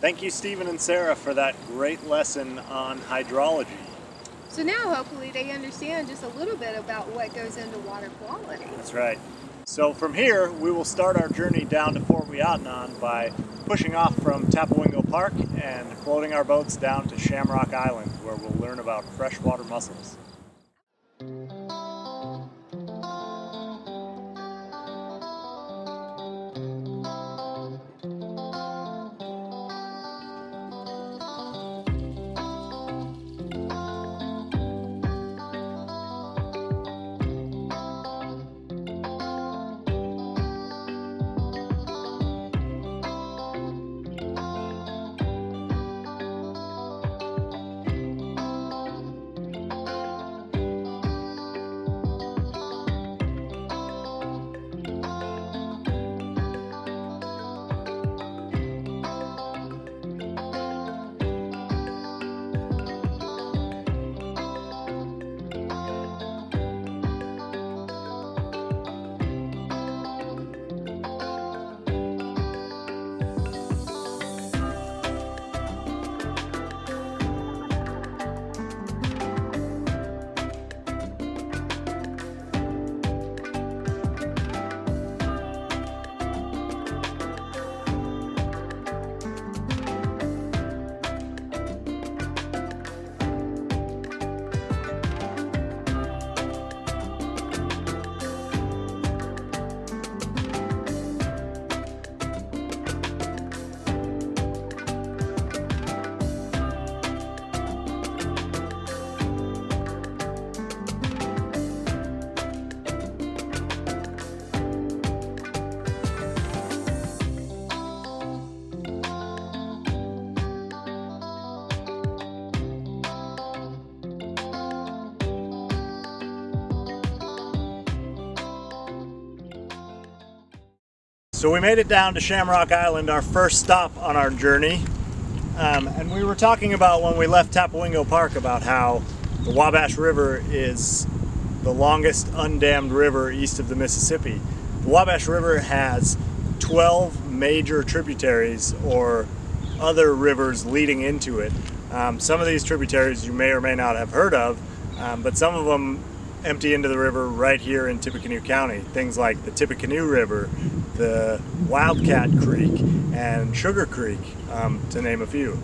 Thank you, Stephen and Sarah, for that great lesson on hydrology. So now hopefully they understand just a little bit about what goes into water quality. That's right. So from here, we will start our journey down to Fort Weotnon by pushing off from Tapawingo Park and floating our boats down to Shamrock Island, where we'll learn about freshwater mussels. So we made it down to Shamrock Island, our first stop on our journey. And we were talking about when we left Tapawingo Park about how the Wabash River is the longest undammed river east of the Mississippi. The Wabash River has 12 major tributaries or other rivers leading into it. Some of these tributaries you may or may not have heard of, but some of them empty into the river right here in Tippecanoe County. Things like the Tippecanoe River, the Wildcat Creek, and Sugar Creek, to name a few.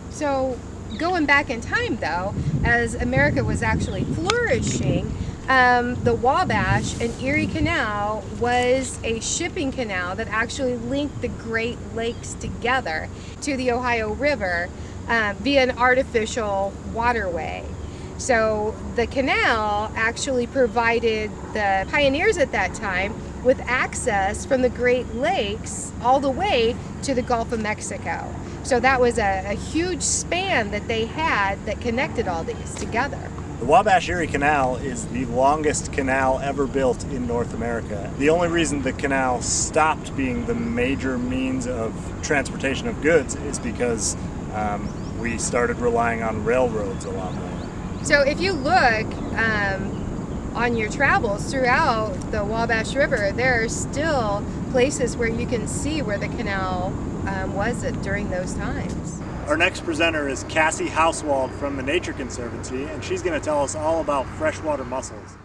So going back in time though, as America was actually flourishing, the Wabash and Erie Canal was a shipping canal that actually linked the Great Lakes together to the Ohio River via an artificial waterway. So the canal actually provided the pioneers at that time with access from the Great Lakes all the way to the Gulf of Mexico. So that was a huge span that they had that connected all these together. The Wabash-Erie Canal is the longest canal ever built in North America. The only reason the canal stopped being the major means of transportation of goods is because we started relying on railroads a lot more. So if you look on your travels throughout the Wabash River, there are still places where you can see where the canal was during those times. Our next presenter is Cassie Hauswald from the Nature Conservancy, and she's going to tell us all about freshwater mussels.